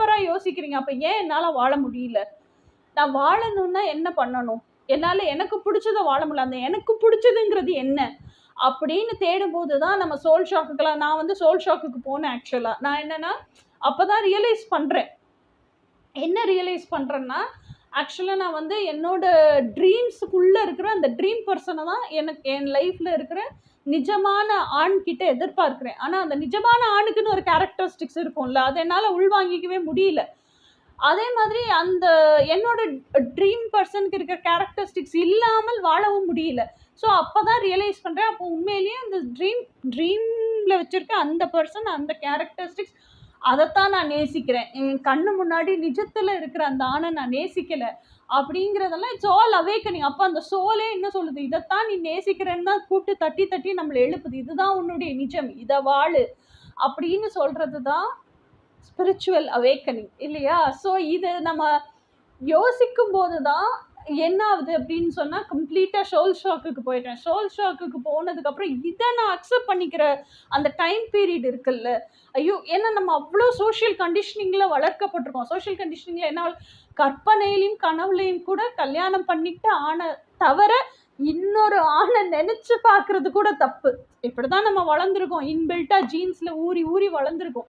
நேர்மறையா யோசிக்கிறீங்க. அப்ப ஏன் என்னால வாழ முடியல? நான் வாழணும்னா என்ன பண்ணணும்? என்னால எனக்கு புடிச்சத வாழ முடியல. அந்த எனக்கு புடிச்சதுங்கிறது என்ன? அப்படின்னு தேடும்போது தான் நம்ம சோல் ஷாக்குக்குலாம் நான் வந்து சோல் ஷாக்குக்கு போனேன் ஆக்சுவலா. நான் என்னன்னா, அப்பதான் ரியலைஸ் பண்றேன். என்ன ரியலைஸ் பண்றேன்னா, ஆக்சுவலா நான் வந்து என்னோட ட்ரீம்ஸ்க்குள்ள இருக்கிற அந்த ட்ரீம் பெர்சன தான் எனக்கு என் லைஃப்ல இருக்கிற நிஜமான ஆண் கிட்ட எதிர்பார்க்கிறேன். ஆனா, அந்த நிஜமான ஆணுக்குன்னு ஒரு கேரக்டரிஸ்டிக்ஸ் இருக்கும்ல. அத என்னால உள்வாங்கிக்கவே முடியல. அதே மாதிரி அந்த என்னோட ட்ரீம் பெர்சனுக்கு இருக்கிற கேரக்டரிஸ்டிக்ஸ் இல்லாமல் வாழவும் முடியல. ஸோ அப்பதான் ரியலைஸ் பண்றேன். அப்போ உண்மையிலேயே அந்த ட்ரீம்ல வச்சிருக்க அந்த பெர்சன், அந்த கேரக்டரிஸ்டிக்ஸ் அதத்தான் நான் நேசிக்கிறேன். என் கண்ணு முன்னாடி நிஜத்துல இருக்கிற அந்த ஆணை நான் நேசிக்கல. அப்படிங்கிறதெல்லாம் இட்ஸ் ஆல் அவேக்கனிங். அப்ப அந்த சோலே என்ன சொல்லுது? இதத்தான் நீ நேசிக்கிறேன்னு தான் கூப்பிட்டு தட்டி தட்டி நம்மள எழுப்புது. இதுதான் உன்னுடைய நிஜம். இத வாழு. அப்படின்னு சொல்றது தான் ஸ்பிரிச்சுவல் அவேக்கனிங் இல்லையா? ஸோ இது நம்ம யோசிக்கும் போது தான் என்ன ஆகுது அப்படின்னு சொன்னா, கம்ப்ளீட்டா சோல் ஷாக்குக்கு போயிட்டேன். சோல் ஷாக்குக்கு போனதுக்கப்புறம் இத நான் அக்செப்ட் பண்ணிக்கிற அந்த டைம் பீரியட் இருக்குல்ல, ஐயோ! ஏன்னா நம்ம அவ்ளோ சோஷியல் கண்டிஷனிங்ல வளர்க்கப்பட்டிருக்கோம். சோஷியல் கண்டிஷனிங்ல என்ன கற்பனையிலயும், கனவுலயும் கூட கல்யாணம் பண்ணிக்கிட்ட ஆண தவிர, இன்னொரு ஆண நெனச்சு பார்க்கிறது கூட தப்பு. இப்படிதான் நம்ம வளர்ந்துருக்கோம். இன்பில்ட்டா ஜீன்ஸ்ல ஊறி ஊறி வளர்ந்துருக்கோம்.